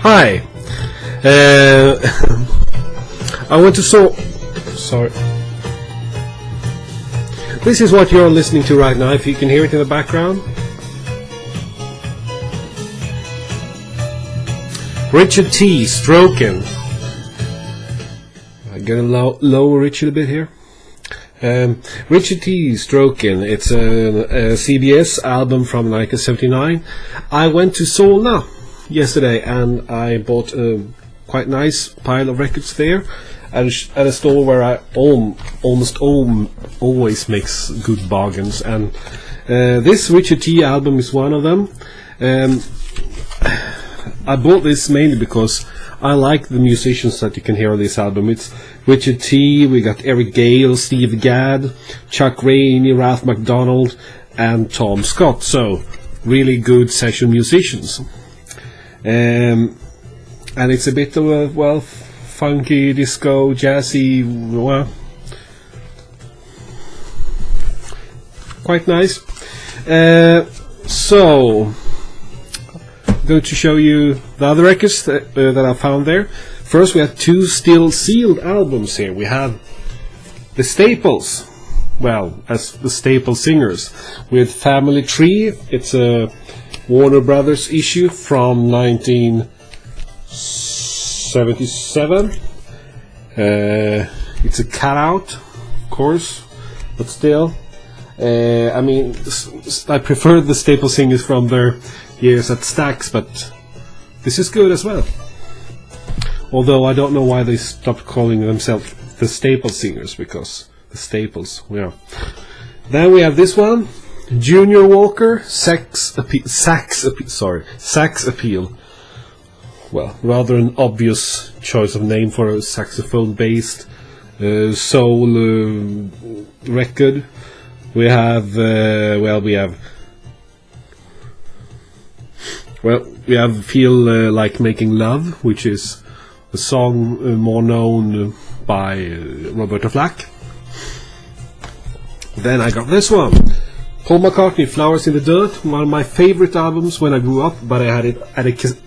Hi. I want to sorry. This is what you're listening to right now, if you can hear it in the background. Witchetty, Stroking. I'm gonna lower Richard a bit here. Witchetty, Stroking. It's a CBS album from 1979. I went to Solna yesterday and I bought a quite nice pile of records there at a store where I almost always makes good bargains, and this Witchetty album is one of them. I bought this mainly because I like the musicians that you can hear on this album. It's Witchetty, we got Eric Gale, Steve Gadd, Chuck Rainey, Ralph MacDonald and Tom Scott, so really good session musicians. And it's a bit of a, well, funky, disco, jazzy, well, quite nice. So, I'm going to show you the other records that I found there. First, we have two still sealed albums here. We have the Staples, well, as the Staple Singers, with Family Tree. It's a Warner Brothers issue from 1977. It's a cutout, of course, but still. I mean, I prefer the Staple Singers from their years at Stax, but this is good as well. Although I don't know why they stopped calling themselves the Staple Singers, because the Staples, yeah. Then we have this one, Junior Walker, Sax Appeal. Well, rather an obvious choice of name for a saxophone-based soul record. We have, we have Feel Like Making Love, which is a song more known by Roberta Flack. Then I got this one, Paul McCartney, Flowers in the Dirt, one of my favorite albums when I grew up, but I had it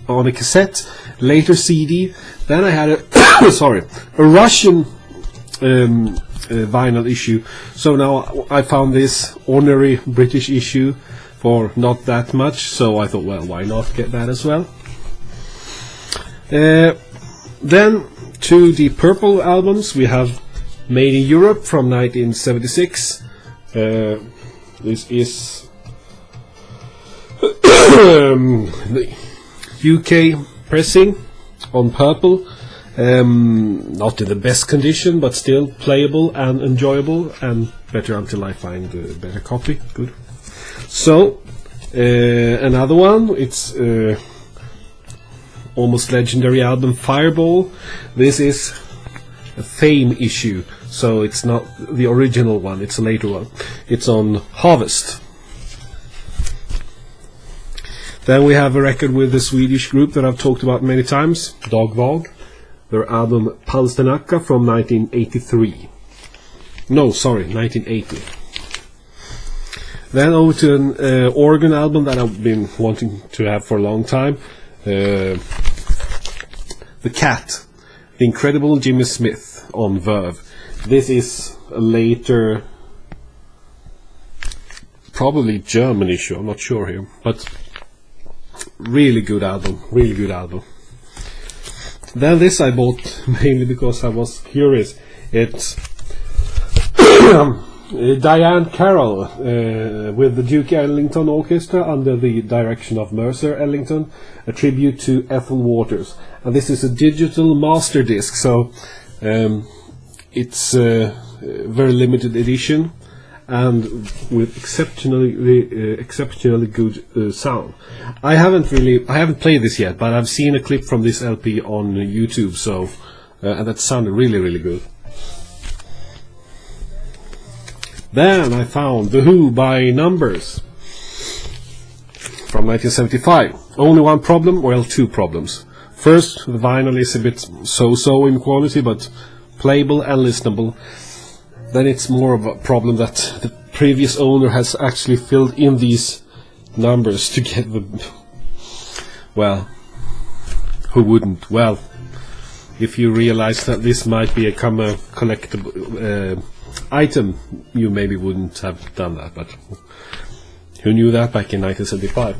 on a cassette, later CD. Then I had a a Russian vinyl issue. So now I found this ordinary British issue for not that much, so I thought, well, why not get that as well. Then to the Purple albums, we have Made in Europe from 1976. This is the UK pressing on Purple. Not in the best condition, but still playable and enjoyable, and better until I find a better copy. Good. So, another one, it's almost legendary album Fireball. This is a Fame issue, so it's not the original one, it's a later one. It's on Harvest. Then we have a record with the Swedish group that I've talked about many times, Dagvag. Their album Palstanaka from 1983. No, sorry, 1980. Then over to an organ album that I've been wanting to have for a long time. The Cat, The Incredible Jimmy Smith on Verve. This is a later, probably German issue, I'm not sure here, but really good album, really good album. Then this I bought mainly because I was curious. It's Diane Carroll with the Duke Ellington Orchestra under the direction of Mercer Ellington, a tribute to Ethel Waters. And this is a digital master disc, so it's a very limited edition and with exceptionally good sound. I haven't played this yet, but I've seen a clip from this LP on YouTube, so and that sounded really good. Then I found The Who by Numbers from 1975. Only one problem, well, two problems. First, the vinyl is a bit so-so in quality, but playable and listenable. Then it's more of a problem that the previous owner has actually filled in these numbers to get the, well, Who wouldn't? Well, if you realize that this might be a collectible item, you maybe wouldn't have done that, but who knew that back in 1975?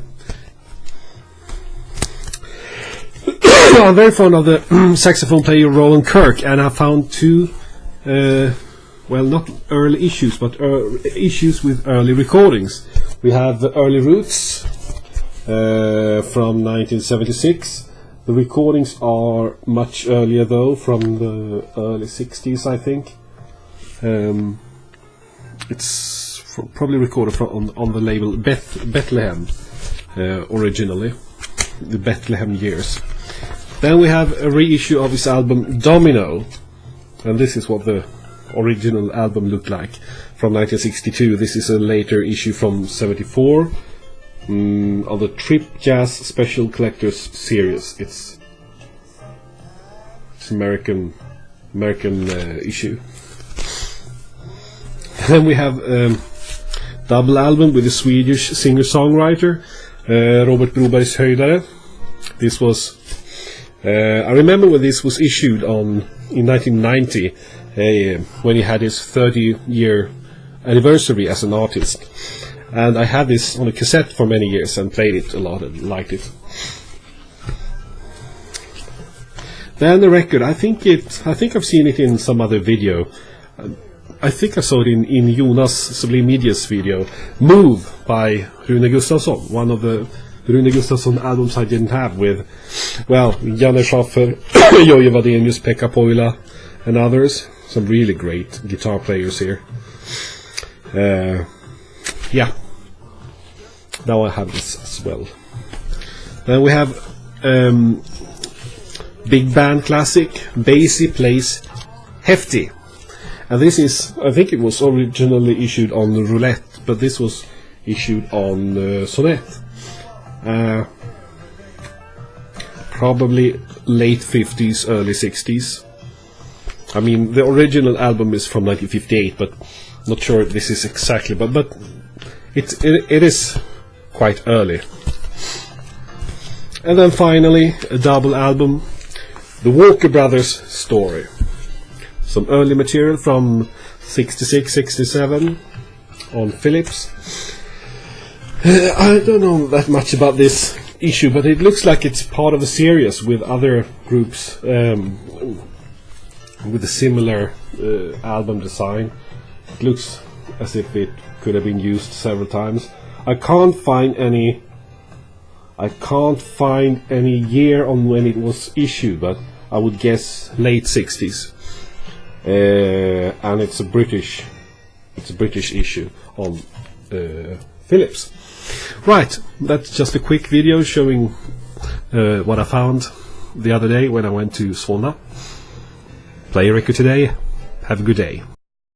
I'm very fond of the saxophone player Roland Kirk, and I found two, well, not early issues, but issues with early recordings. We have the Early Roots from 1976. The recordings are much earlier, though, from the early 60s, I think. It's probably recorded on the label Bethlehem, originally, the Bethlehem years. Then we have a reissue of his album Domino, and this is what the original album looked like from 1962. This is a later issue from 74 on the Trip Jazz Special Collectors series. It's American issue. Then we have double album with the Swedish singer-songwriter Robert Brobergs Höjdare. This was I remember when this was issued in 1990, when he had his 30-year anniversary as an artist, and I had this on a cassette for many years and played it a lot and liked it. Then the record, I think I've seen it in some other video. I think I saw it in Jonas Sublime Media's video, Move by Rune Gustafsson, one of the Rune Gustafsson albums I didn't have, with, well, Janne Schaffer, Jojje Wadenius, Pekka Poila, and others. Some really great guitar players here. Yeah. Now I have this as well. Then we have big band classic, Basie Place, Hefty. And this is, I think it was originally issued on Roulette, but this was issued on Sonnet. Probably late 50s, early 60s. I mean, the original album is from 1958, but not sure if this is exactly, but it is quite early. And then finally, a double album, The Walker Brothers Story. Some early material from 66, 67 on Philips. I don't know that much about this issue, but it looks like it's part of a series with other groups with a similar album design. It looks as if it could have been used several times. I can't find any year on when it was issued, but I would guess late 60s. And it's a British issue on Philips. Right, that's just a quick video showing what I found the other day when I went to Solna. Play a record today. Have a good day.